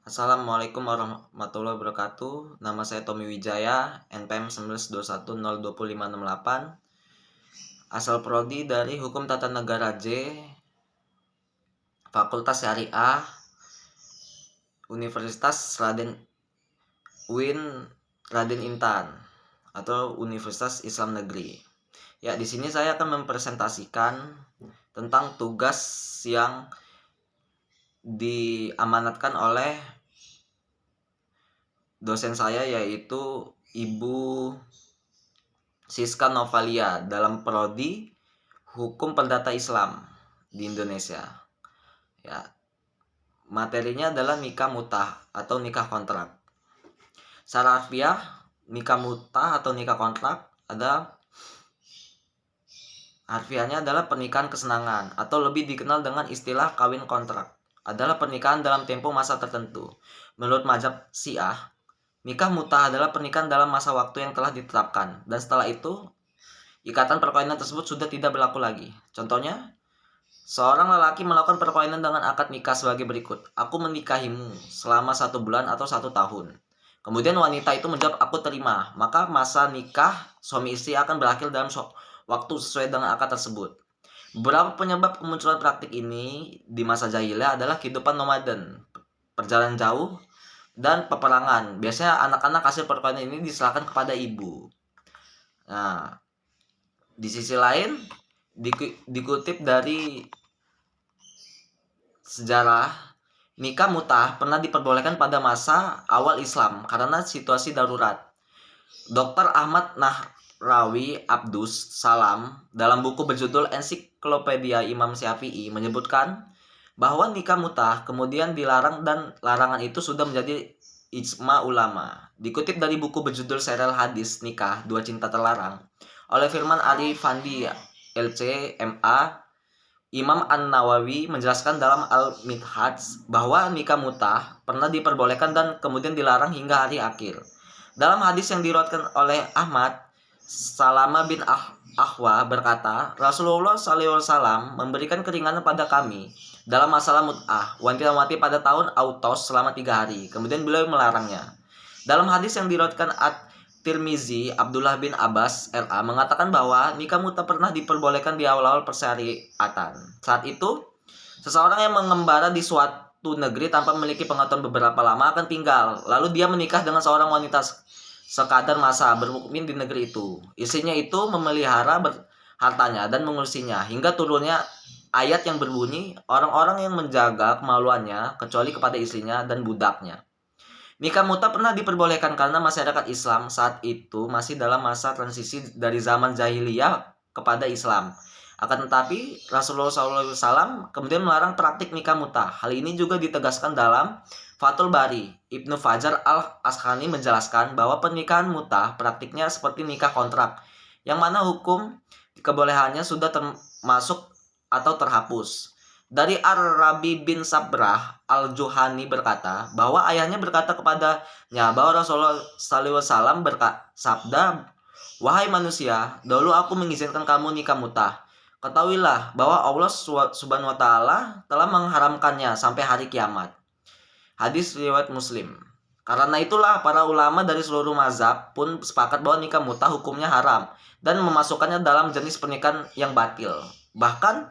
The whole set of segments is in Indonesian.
Assalamualaikum warahmatullahi wabarakatuh. Nama saya Tommy Wijaya, NPM 1921020568. Asal prodi dari Hukum Tata Negara J, Fakultas Syariah, Universitas UIN Raden Intan atau Universitas Islam Negeri. Ya, di sini saya akan mempresentasikan tentang tugas yang diamanatkan oleh dosen saya, yaitu Ibu Siska Novalia dalam prodi Hukum Perdata Islam di Indonesia. Ya, materinya adalah nikah mutah atau nikah kontrak. Secara harfiah, nikah mutah atau nikah kontrak harfiahnya adalah pernikahan kesenangan atau lebih dikenal dengan istilah kawin kontrak. Adalah pernikahan dalam tempo masa tertentu. Menurut mazhab Syiah, nikah mutah adalah pernikahan dalam masa waktu yang telah ditetapkan, dan setelah itu ikatan perkawinan tersebut sudah tidak berlaku lagi. Contohnya, seorang lelaki melakukan perkawinan dengan akad nikah sebagai berikut. Aku menikahimu selama 1 bulan atau 1 tahun. Kemudian wanita itu menjawab, aku terima. Maka masa nikah suami istri akan berakhir dalam waktu sesuai dengan akad tersebut. Beberapa penyebab kemunculan praktik ini di masa jahiliyah adalah kehidupan nomaden, perjalanan jauh, dan peperangan. Biasanya anak-anak hasil perkawinan ini diserahkan kepada ibu. Nah, di sisi lain, dikutip dari sejarah, nikah mutah pernah diperbolehkan pada masa awal Islam karena situasi darurat. Dr. Ahmad Nahrawi Abdus Salam dalam buku berjudul Ensiklopedia Imam Syafi'i menyebutkan bahwa nikah mutah kemudian dilarang, dan larangan itu sudah menjadi ijma ulama. Dikutip dari buku berjudul Serial Hadis Nikah Dua Cinta Terlarang oleh Firman Ali Fandi LC MA, Imam An-Nawawi menjelaskan dalam Al-Minhaj bahwa nikah mutah pernah diperbolehkan dan kemudian dilarang hingga hari akhir. Dalam hadis yang diriwayatkan oleh Ahmad, Salama bin Ahwa berkata, Rasulullah SAW memberikan keringanan pada kami dalam masalah mut'ah, wanita-wanita pada tahun Autos selama 3 hari. Kemudian beliau melarangnya. Dalam hadis yang diriwayatkan Tirmizi, Abdullah bin Abbas RA mengatakan bahwa nikah mutah pernah diperbolehkan di awal-awal persyariatan. Saat itu, seseorang yang mengembara di suatu negeri tanpa memiliki pengetahuan beberapa lama akan tinggal. Lalu dia menikah dengan seorang wanita sekadar masa bermukmin di negeri itu. Istrinya itu memelihara hartanya dan mengurusinya hingga turunnya ayat yang berbunyi, orang-orang yang menjaga kemaluannya kecuali kepada istrinya dan budaknya. Nikah mutah pernah diperbolehkan karena masyarakat Islam saat itu masih dalam masa transisi dari zaman jahiliyah kepada Islam. Akan tetapi, Rasulullah SAW kemudian melarang praktik nikah mutah. Hal ini juga ditegaskan dalam Fathul Bari. Ibnu Fajar al-Asqalani menjelaskan bahwa pernikahan mutah praktiknya seperti nikah kontrak, yang mana hukum kebolehannya sudah termasuk atau terhapus. Dari Ar-Rabi bin Sabrah Al-Juhani berkata bahwa ayahnya berkata kepadanya bahwa Rasulullah SAW bersabda, wahai manusia, dahulu aku mengizinkan kamu nikah mutah. Ketahuilah bahwa Allah Subhanahu wa Ta'ala telah mengharamkannya sampai hari kiamat. Hadis riwayat Muslim. Karena itulah para ulama dari seluruh mazhab pun sepakat bahwa nikah mutah hukumnya haram dan memasukkannya dalam jenis pernikahan yang batil. Bahkan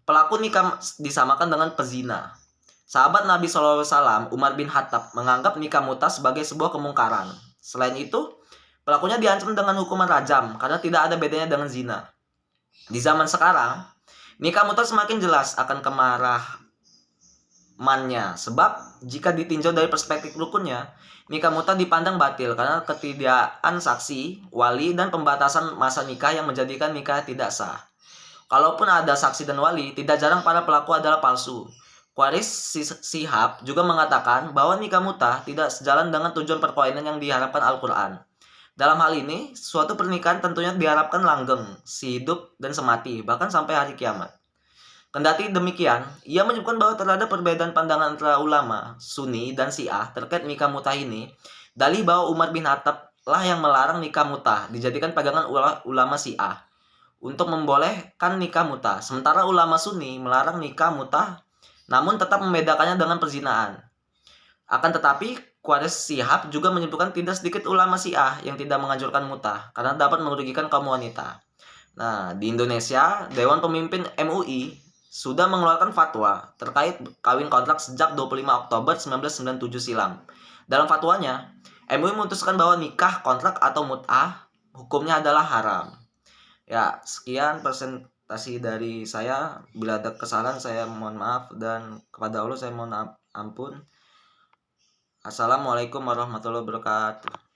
pelaku nikah disamakan dengan pezina. Sahabat Nabi SAW, Umar bin Khattab, menganggap nikah mutah sebagai sebuah kemungkaran. Selain itu, pelakunya diancam dengan hukuman rajam karena tidak ada bedanya dengan zina. Di zaman sekarang, nikah mutah semakin jelas akan kemarahannya, sebab jika ditinjau dari perspektif rukunnya, nikah mutah dipandang batil karena ketidakan saksi, wali, dan pembatasan masa nikah yang menjadikan nikah tidak sah. Kalaupun ada saksi dan wali, tidak jarang para pelaku adalah palsu. Qaris Shihab juga mengatakan bahwa nikah mutah tidak sejalan dengan tujuan perkawinan yang diharapkan Al-Quran. Dalam hal ini, suatu pernikahan tentunya diharapkan langgeng, sehidup dan semati, bahkan sampai hari kiamat. Kendati demikian, ia menyebutkan bahwa terhadap perbedaan pandangan antara ulama, Sunni, dan Syiah terkait nikah mutah ini, dalih bahwa Umar bin Khattab lah yang melarang nikah mutah dijadikan pegangan ulama Syiah untuk membolehkan nikah mutah. Sementara ulama Sunni melarang nikah mutah namun tetap membedakannya dengan perzinaan. Akan tetapi, Qais Shihab juga menyebutkan tidak sedikit ulama Syiah yang tidak menganjurkan mut'ah karena dapat merugikan kaum wanita. Nah, di Indonesia, Dewan Pemimpin MUI sudah mengeluarkan fatwa terkait kawin kontrak sejak 25 Oktober 1997 silam. Dalam fatwanya, MUI memutuskan bahwa nikah kontrak atau mut'ah hukumnya adalah haram. Ya, sekian presentasi dari saya. Bila ada kesalahan saya mohon maaf, dan kepada Allah saya mohon ampun. Assalamualaikum warahmatullahi wabarakatuh.